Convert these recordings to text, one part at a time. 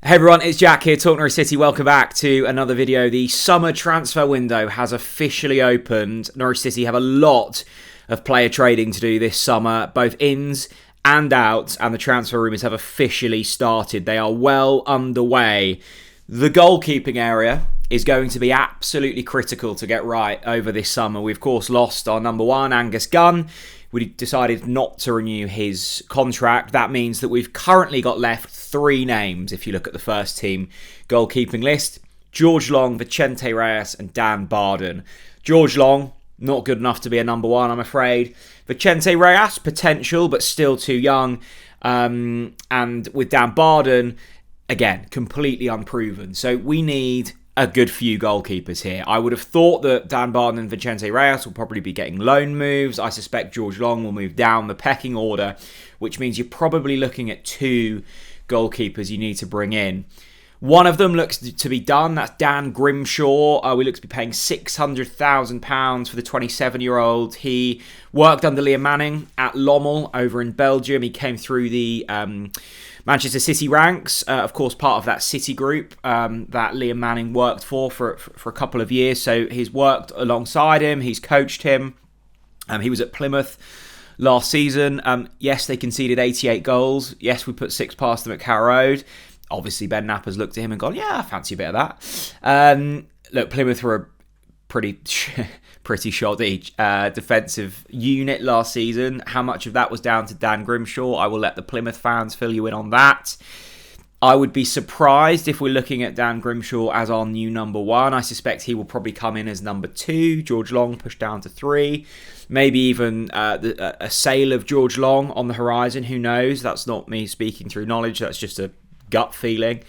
Hey everyone, it's Jack here, TalkNorwichCity. Welcome back to another video. The summer transfer window has officially opened. Norwich City have a lot of player trading to do this summer, both ins and outs, and the transfer rumours have officially started. They are well underway. The goalkeeping area is going to be absolutely critical to get right over this summer. We, of course, lost our number one, Angus Gunn. We decided not to renew his contract. That means that we've currently got left three names, if you look at the first team goalkeeping list. George Long, Vicente Reyes and Dan Barden. George Long, not good enough to be a number one, I'm afraid. Vicente Reyes, potential, but still too young. And with Dan Barden, again, completely unproven. So we need a good few goalkeepers here. I would have thought that Dan Barden and Vicente Reyes will probably be getting loan moves. I suspect George Long will move down the pecking order, which means you're probably looking at two goalkeepers you need to bring in. One of them looks to be done. That's Dan Grimshaw. We look to be paying £600,000 for the 27-year-old. He worked under Liam Manning at Lommel over in Belgium. He came through the Manchester City ranks, of course, part of that City group that Liam Manning worked for a couple of years. So he's worked alongside him. He's coached him. He was at Plymouth last season. Yes, they conceded 88 goals. Yes, we put 6 past them at Carrow Road. Obviously, Ben Napper's looked at him and gone, yeah, I fancy a bit of that. Look, Plymouth were a pretty shoddy defensive unit last season. How much of that was down to Dan Grimshaw? I will let the Plymouth fans fill you in on that. I would be surprised if we're looking at Dan Grimshaw as our new number one. I suspect he will probably come in as number 2. George Long pushed down to 3. Maybe even a sale of George Long on the horizon. Who knows? That's not me speaking through knowledge. That's just a gut feeling.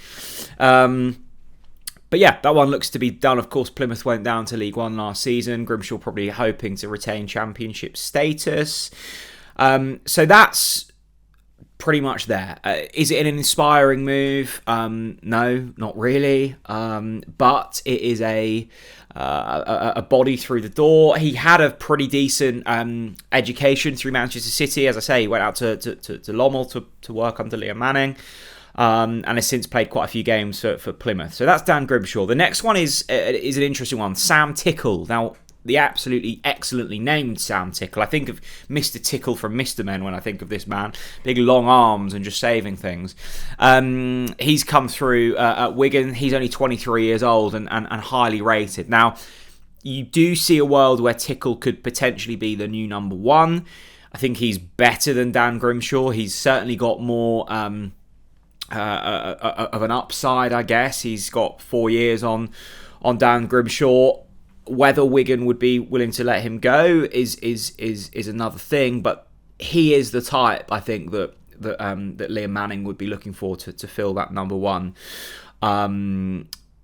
But yeah, that one looks to be done. Of course, Plymouth went down to League One last season. Grimshaw probably hoping to retain championship status. So that's pretty much there. Is it an inspiring move? No, not really. But it is a body through the door. He had a pretty decent education through Manchester City. As I say, he went out to Lommel to work under Liam Manning. And has since played quite a few games for Plymouth. So that's Dan Grimshaw. The next one is an interesting one. Sam Tickle. Now, the absolutely excellently named Sam Tickle. I think of Mr. Tickle from Mr. Men when I think of this man. Big long arms and just saving things. He's come through at Wigan. He's only 23 years old and highly rated. Now, you do see a world where Tickle could potentially be the new number one. I think he's better than Dan Grimshaw. He's certainly got more of an upside, I guess. He's got 4 years on Dan Grimshaw. Whether Wigan would be willing to let him go is another thing, but he is the type, I think, that Liam Manning would be looking for to fill that number one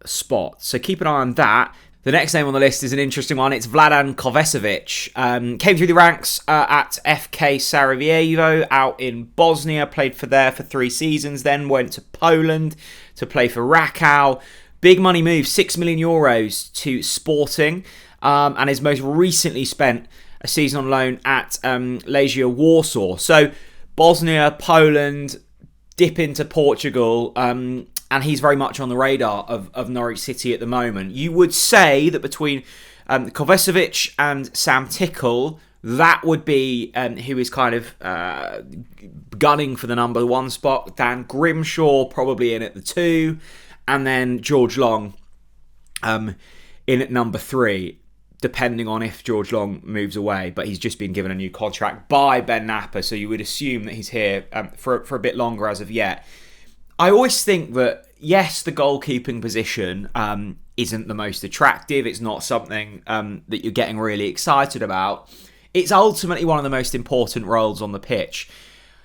spot. So keep an eye on that. The next name on the list is an interesting one. It's Vladan Kovacevic. Came through the ranks at FK Sarajevo out in Bosnia. Played there for 3 seasons. Then went to Poland to play for Rakow. Big money move, €6 million to Sporting. And has most recently spent a season on loan at Legia Warsaw. So Bosnia, Poland, dip into Portugal. And he's very much on the radar of Norwich City at the moment. You would say that between Kovacevic and Sam Tickle, that would be who is kind of gunning for the number one spot. Dan Grimshaw probably in at the 2. And then George Long in at number 3, depending on if George Long moves away. But he's just been given a new contract by Ben Napper, so you would assume that he's here for a bit longer as of yet. I always think that, yes, the goalkeeping position isn't the most attractive. It's not something that you're getting really excited about. It's ultimately one of the most important roles on the pitch.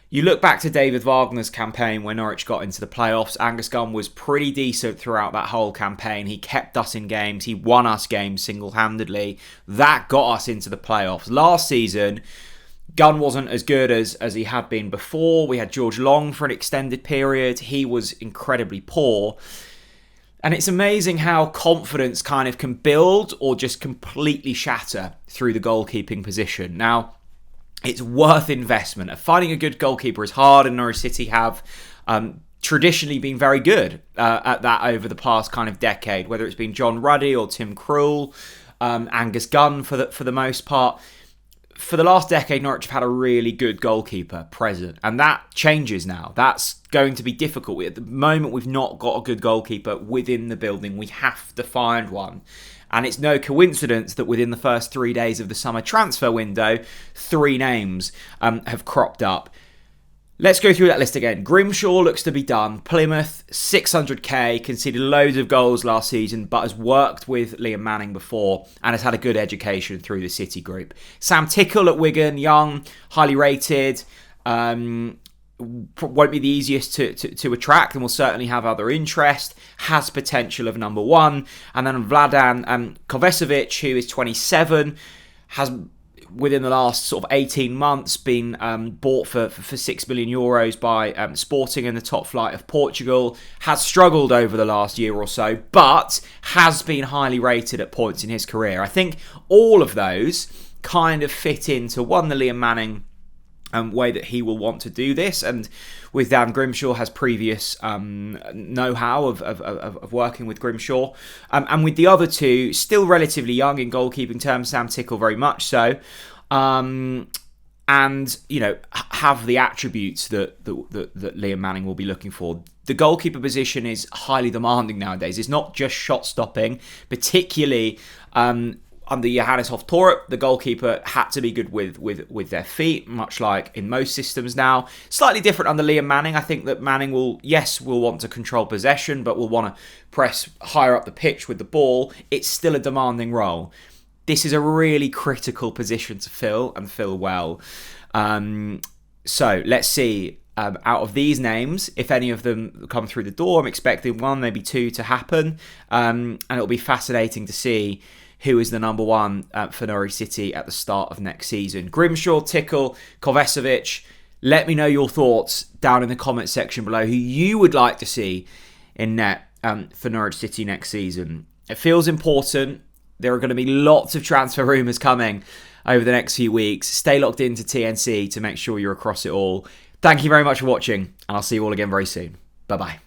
You look back to David Wagner's campaign when Norwich got into the playoffs. Angus Gunn was pretty decent throughout that whole campaign. He kept us in games. He won us games single-handedly. That got us into the playoffs. Last season, Gunn wasn't as good as he had been before. We had George Long for an extended period. He was incredibly poor. And it's amazing how confidence kind of can build or just completely shatter through the goalkeeping position. Now, it's worth investment. Finding a good goalkeeper is hard, and Norwich City have traditionally been very good at that over the past kind of decade, whether it's been John Ruddy or Tim Krul, Angus Gunn for the most part. For the last decade, Norwich have had a really good goalkeeper present, and that changes now. That's going to be difficult. At the moment, we've not got a good goalkeeper within the building. We have to find one. And it's no coincidence that within the first 3 days of the summer transfer window, 3 names have cropped up. Let's go through that list again. Grimshaw looks to be done. Plymouth, 600k, conceded loads of goals last season, but has worked with Liam Manning before and has had a good education through the City group. Sam Tickle at Wigan, young, highly rated, won't be the easiest to attract and will certainly have other interest, has potential of number 1. And then Vladan Kovacevic, who is 27, has within the last sort of 18 months been bought for €6 million by Sporting in the top flight of Portugal, has struggled over the last year or so, but has been highly rated at points in his career. I think all of those kind of fit into the Liam Manning way that he will want to do this, and with Dan Grimshaw has previous know-how of working with Grimshaw, and with the other two still relatively young in goalkeeping terms, Sam Tickle very much so, and have the attributes that Liam Manning will be looking for. The goalkeeper position is highly demanding nowadays. It's not just shot stopping, particularly under Johannes Hoff-Torup, the goalkeeper had to be good with their feet, much like in most systems now. Slightly different under Liam Manning. I think that Manning will want to control possession, but will want to press higher up the pitch with the ball. It's still a demanding role. This is a really critical position to fill, and fill well. So let's see. Out of these names, if any of them come through the door, I'm expecting 1, maybe 2 to happen. And it'll be fascinating to see who is the number 1 for Norwich City at the start of next season. Grimshaw, Tickle, Kovacevic. Let me know your thoughts down in the comment section below, who you would like to see in net for Norwich City next season. It feels important. There are going to be lots of transfer rumours coming over the next few weeks. Stay locked into TNC to make sure you're across it all. Thank you very much for watching, and I'll see you all again very soon. Bye-bye.